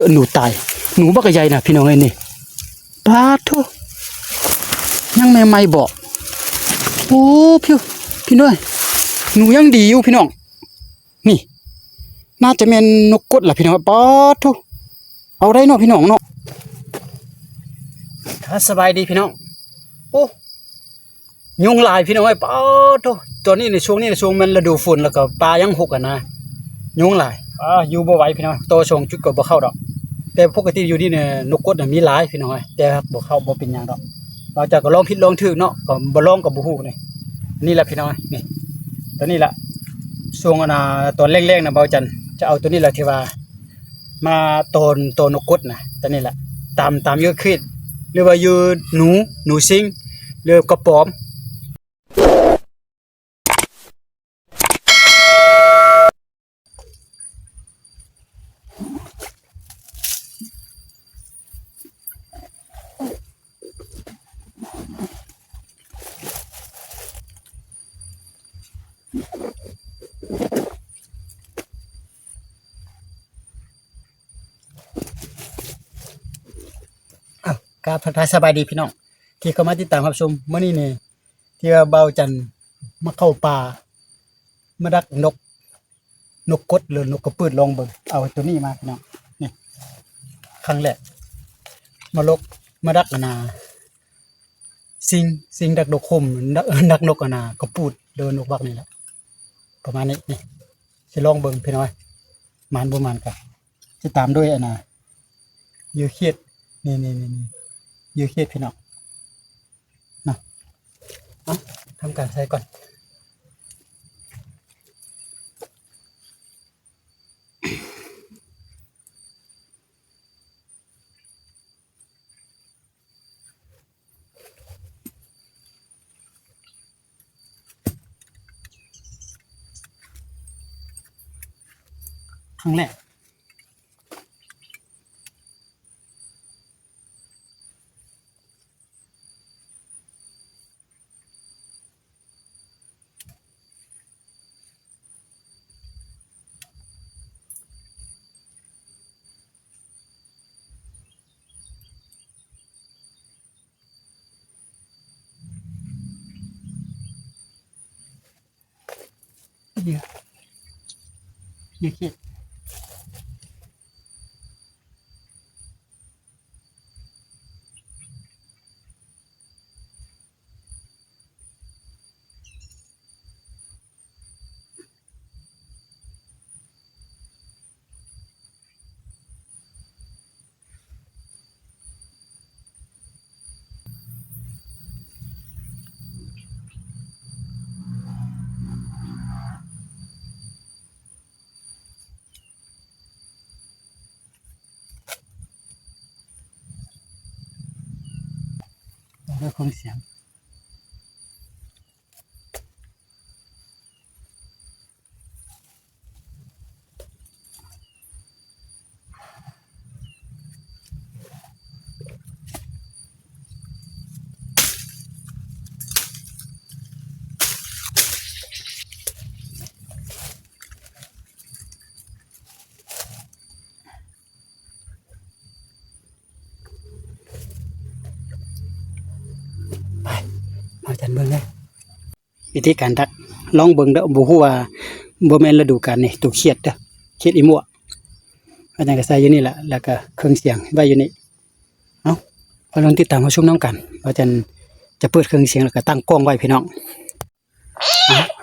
หนูตายหนูบักใหญ่นะพี่น้องไอ้นี่ปาทุยังไม่บอกโอ้พี่น้อยหนูยังดีอยู่พี่น้องนี่น่าจะเป็นนกกดล่ะพี่น้องปาทุเอาได้เนาะพี่น้องเนาะถ้าสบายดีพี่น้องโอ้ยุงลายพี่น้องไอ้ปาทุตัวนี้ในช่วงมันฤดูฝนแล้วก็ปลายังหกอ่ะนะยุงลายอยู่บ่ไหวพี่น้องโตชงจุดก็บ่เข้าดอกแต่ปกติอยู่นี่เนี่ยนกกดน่ะมีหลายพี่น้องแต่บ่เข้าบ่เป็นหยังดอกเราจะก็ลองผิดลองถูกเนาะก็บ่ลองก็บ่ฮู้นี่แหละพี่น้องนี่ตัวนี้ละช่วงตอนแรกๆนะเบาจันจะเอาตัวนี้แหละที่ว่ามาโตนกกดนะตัวนี้แหละตามเยอะขึ้นหรือว่าอยู่หนูซิงหรือกระป๋อมครับทักทายสบายดีพี่น้องที่เข้ามาติดตามรับชมเมื่อนี้เนี่ยที่ว่าเบาจันมาเข้าป่ามาดักนกกดหรือนกกระปืดลองเบิ่งเอาตัวนี้มาพี่น้องนี่ครั้งแรกมาดักสิงดักนกคมดักนกกระปูดเดินนกบักนี่แหละประมาณนี้นี่จะลองเบิ่งพี่น้อยมันบ่มันกันจะตามด้วยเหยื่อเขียดนี่เหยื่อเขียดพี่น้องเนาะทำการใส่ก่อนครั้งแรกเหยื่อเขียดด้วยเครื่องเสียงไปมาจันเบิ่งเลยวิธีการดักลองเบิ่งเด้อบ่ฮู้ว่าบ่แม่นฤดูกาลนี่ตัวเขียดเด้อเขียดอีมั่วอาจารย์ก็ใส่อยู่นี่แหละแล้วก็เครื่องเสียงไว้อยู่นี่เอาไปลองติดตามรับชมน้ำกันอาจารย์จะเปิดเครื่องเสียงแล้วก็ตั้งกล้องไว้พี่น้อง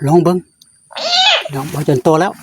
ลองเบิ่งพี่น้องอาจารย์โตแล้ว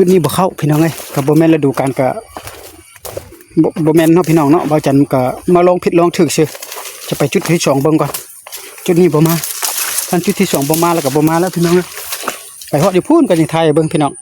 จุดนี้บ่เข้าพี่น้องเอ้ยก็บ่แม่นฤดูกาลก็บ่แม่นเนาะพี่น้องเนาะบ่าวจันก็มาลองผิดลองถูกซื่อจะไปจุดที่2เบิ่งก่อนจุดนี้บ่มาท่านจุดที่2บ่มาแล้วก็บ่มาแล้วพี่น้องเอ้ยไปฮอดอยู่พูนก็ยังถ่ายเบิ่งพี่น้อง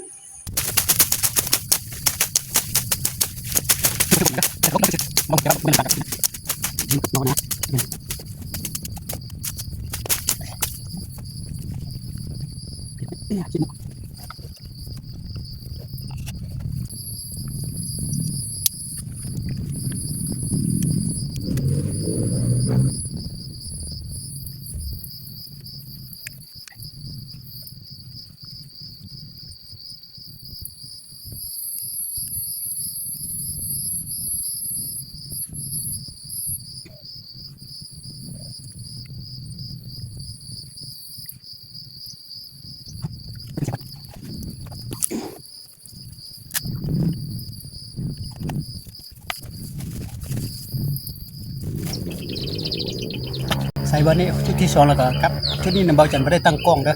ใส่บอลนี่ชุดที่2แล้วก็ครับชุดนี้นำเบาจันไม่ได้ตั้งกล้องเด้อ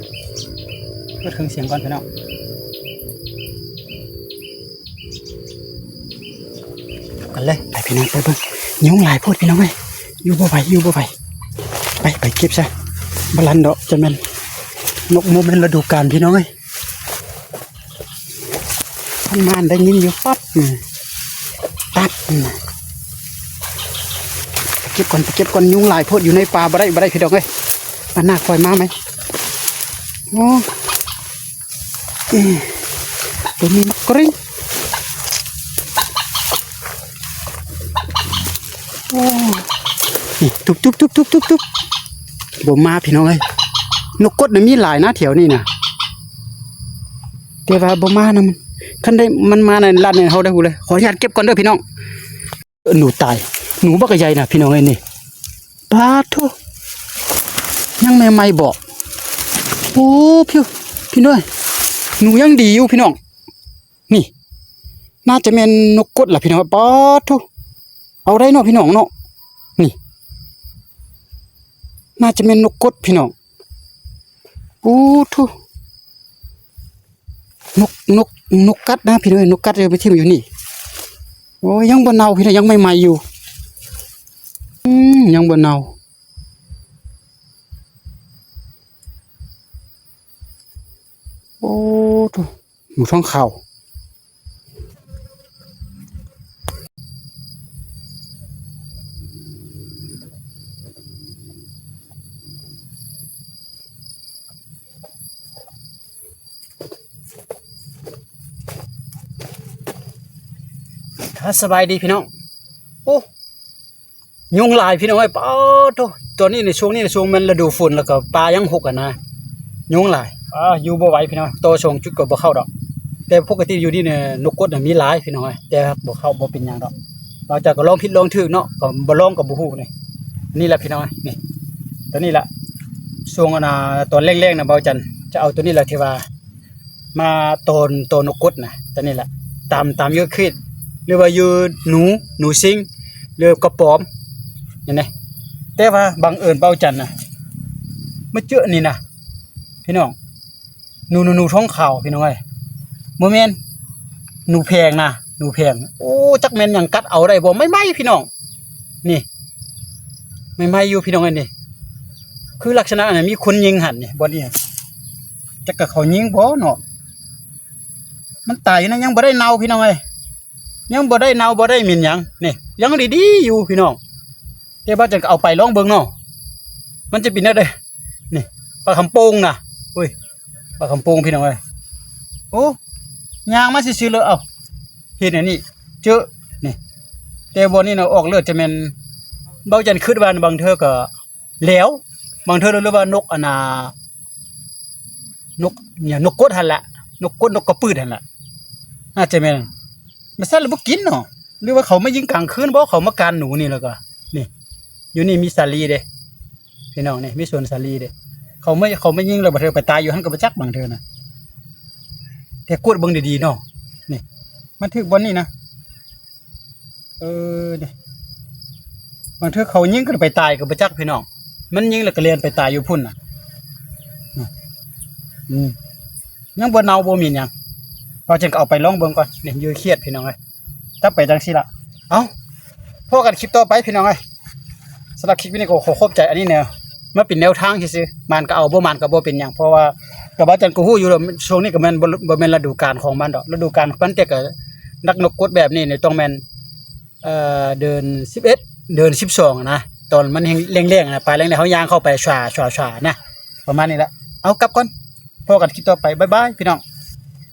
เปิดเครื่องเสียงก่อนพี่น้องกันเลยไปพี่น้องไปเบิ่งยุงหลายโพดพี่น้องเอ้ยอยู่บ่ไหวไปเก็บซะบลันดอกจะแม่นนกโมเมนต์ฤดูกาลพี่น้องเอ้ยท่านมานได้ยินอยู่ปั๊บตัดเก็บก่อนยุงหลายโพดอยู่ในป่าบ่ได้พี่น้องเอ้ยมันน่าคอยมาไหมโอ้ตัวนี้นกกริ้งโอ้นี่ทุบบ่มาพี่น้องเอ้ยนกกดน่ะมีหลายนะแถวนี้น่ะแต่ว่าบ่มานะมันคันได้มันมาในร้านนี้เฮาได้ฮู้เลยขออนุญาตเก็บก่อนเด้อพี่น้องหนูตายหนูบักใหญ่น่ะพี่น้องเอ้ยนี่ปาโธยังใหม่ๆบอกโอ้พี่น้อยหนูยังดีอยู่พี่น้องนี่น่าจะเป็นนกกดล่ะพี่น้องปาโธเอาได้เนาะพี่น้องเนาะนี่น่าจะเป็นนกกดพี่น้องโอ้โธนกกัดนะพี่น้อยนกกัดเลยไปทิ่มอยู่นี่โอ้ยังบ่เน่าพี่น้องยังใหม่ๆอยู่ยังบ่เน่าโอ้โธหมูท้องเข่าสบายดีพี่น้องโอ้ยุงลายพี่น้องไอ้ป้าตัวนี้ในช่วงมันฤดูฝนแล้วก็ปลายังหกนะยุงลายอยู่บ่ไหวพี่น้องโตชงจุดก็บ่เข้าดอกแต่ปกติอยู่นี่เนี่ยนกกดน่ะมีหลายพี่น้องแต่บ่เข้าบ่เป็นหยังดอกเราจะก็ลองผิดลองถูกเนาะก็บ่ลองก็บ่ฮู้นี่แหละพี่น้องนี่ตัวนี้ละช่วงตอนแรกๆนะเบาจันจะเอาตัวนี้แหละที่ว่ามาโตนกกดนะตัวนี้แหละตามเยอะขึ้นหรือว่าอยู่หนูซิงหรือกระป๋อมเห็นไหมแต่ว่าบังเอิญเบาจันนะมาเจอนี่นะพี่น้องหนูท้องขาวพี่น้องเอ้ยโมเมนหนูแพงนะหนูแพงโอ้จักแม่นอย่างกัดเอาได้บ่ไม่พี่น้องนี่ไม่อยู่พี่น้องเอ้ยนี่คือลักษณะมีคนยิงหันนี่บ่นี่จักกะเขายิงบ่เนาะมันตายนะยังบ่ได้เน่าพี่น้องเอ้ยยังบ่ได้เน่าบ่ได้หมิ่นหยังนี่ยังดีๆอยู่พี่น้องแต่ว่าจะเอาไปลองเบิ่งเนาะมันจะเป็นได้นี่ปลาคำโป่งนะอุ้ยปลาคำโป่งพี่น้องเอ้ยโอ้ยางมาซื่อๆเลยเอาเห็นอันนี้เจอนี่แต่บ่นี่น่ะออกเลือดจะแม่นเบาจันคิดว่าบางเทื่อก็แล้วบางเทื่อหรือว่านกนกเนี่ยนกกดหั่นล่ะนกกดนกกระปืดหั่นล่ะน่าจะแม่นมันซั่นแล้วบ่กินเนาะหรือว่าเขามายิงกลางคืนบ่เขามาการหนูนี่แล้วก็นี่อยู่นี่มีสาลีเด้พี่น้องนี่มีสวนสาลีเด้เขาไม่ยิงแล้วบ่เทื่อไปตายอยู่หั่นก็บ่จักบางเทื่อน่ะแต่กดเบิ่งดีๆเนาะนี่มันถึกบ่นี่นะนี่บางเทื่อเขายิงก็ไปตายก็บ่จักพี่น้องมันยิงแล้วก็เลียนไปตายอยู่พุ่นน่ะยังบ่เน่าบ่มีหยัง พอจึงก็เอาไปลองเบิ่งก่อนนี่ยื้อเครียดพี่น้องเอ้ยถ้าไปจังซี่ล่ะเอ้าพบกันคลิปต่อไปพี่น้องเอ้ยสำหรับคลิปนี้ก็ขอขอบใจอันนี้แนวมาเป็นแนวทางซื่อๆมันก็เอาบ่มันก็บ่เป็นหยังเพราะว่าก็บ่จันก็ฮู้อยู่แล้วช่วงนี้ก็แม่นบ่แม่นฤดูกาลของมันดอกฤดูกาลมันแต่ก็นักนกกดแบบนี้นี่ต้องแม่นเดือน11เดือน12นะตอนมันแรงๆนะปลายแรงๆเฮาย่างเข้าไปชาๆนะประมาณนี้ละเอากลับก่อนพบกันคลิปต่อไปบ๊ายบายพี่น้อง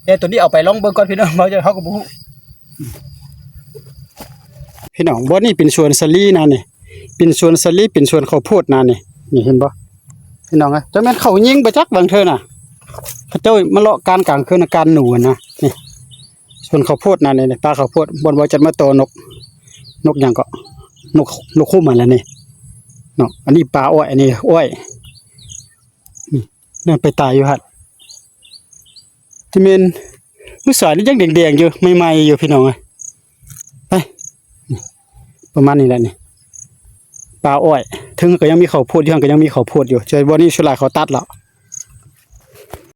แต่ตัวนี้เอาไปลองเบิ่งก่อนพี่น้องบ่จะเฮาก็บ่ฮู้พี่น้องบ่นี่เป็นสวนสลีนะนี่เป็นสวนสลีเป็นสวนข้าวโพดนะนี่เห็นบ่พี่น้องจังแม่นเขายิงไปจักบางเทื่อน่ะเขาเจ้ามาเลาะการกลางคืนการหนูนะนี่สวนข้าวโพดนะนี่ปลาข้าวโพดบ่ว่าจะมาโตนกหยังก็นกคู่มันแล้วนี่เนาะอันนี้ปลาอ้อยอันนี้อ้อยนี่นั่นไปตายอยู่หั่นที่แม่นลูกสาวนี่ยังแดงๆอยู่ใหม่ๆอยู่พี่น้องไปประมาณนี้แหละนี่ปลาอ้อยถึงก็ยังมีข้าวโพดอยู่ก็ยังมีข้าวโพดอยู่เจอบ่นี่สุดหลายเขาตัดแล้ว